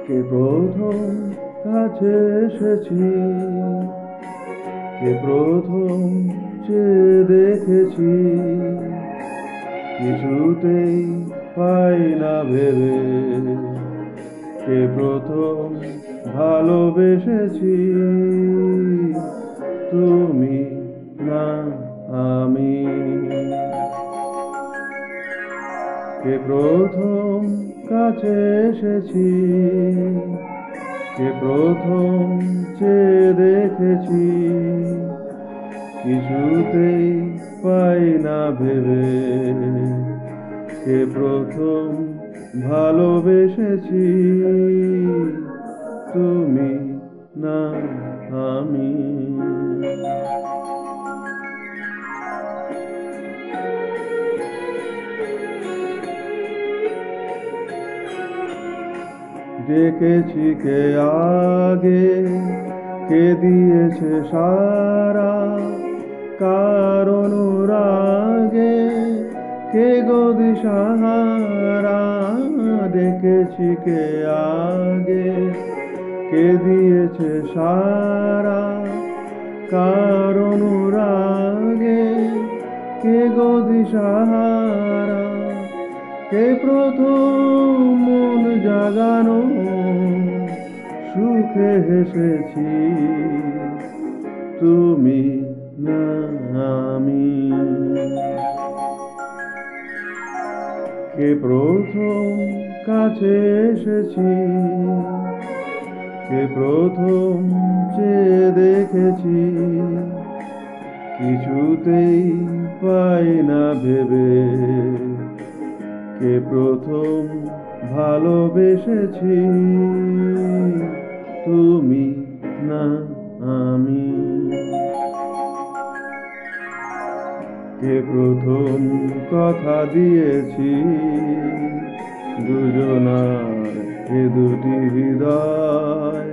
কে প্রথম কাছে এসেছি, কে প্রথম চেয়ে দেখেছি, কিছুতেই পাই না ভেবে, কে প্রথম ভালোবেসেছি, তুমি না আমি। কে প্রথম কাছে এসেছি, কে প্রথম চেয়ে দেখেছি, কিছুতেই পাই না ভেবে, কে প্রথম ভালোবেসেছি, তুমি না আমি। ডেকেছি কে আগে, কে দিয়েছে সারা, কার অনুরাগে কে গো দিশাহারা। ডেকেছি কে আগে, কে দিয়েছে সারা, কার অনুরাগে কে গো দিশাহারা। কে প্রথম মন জাগানো সুখে হেসেছি, তুমি না আমি। কে প্রথম কাছে এসেছি, কে প্রথম চেয়ে দেখেছি, কিছুতেই পাই না ভেবে, কে প্রথম ভালোবেসেছি, তুমি না আমি। কে প্রথম কথা দিয়েছি, দুজনার এ দুটি হৃদয়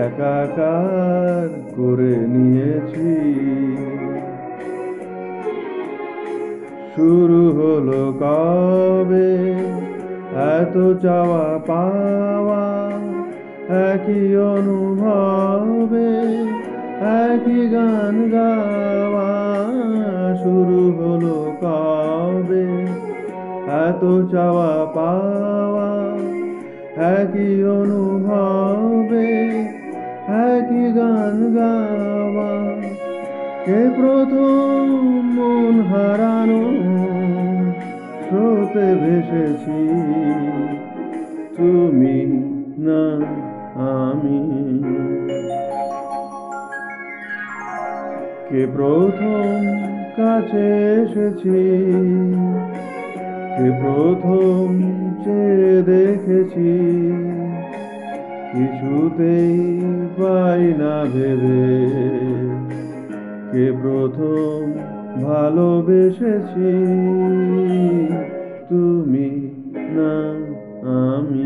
একাকার করে নিয়েছি। শুরু হলো কবে এত চাওয়া পাওয়া, একই অনুভবে একই গান গাওয়া। শুরু হলো কবে এত চাওয়া পাওয়া, একই অনুভবে একই গান গাওয়া। কে প্রথম মন হারানো স্রোতে ভেসেছি, তুমি না আমি। কে প্রথম কাছে এসেছি, কে প্রথম চেয়ে দেখেছি, কিছুতেই পাই না ভেবে, কে প্রথম ভালোবেসেছি, তুমি না আমি।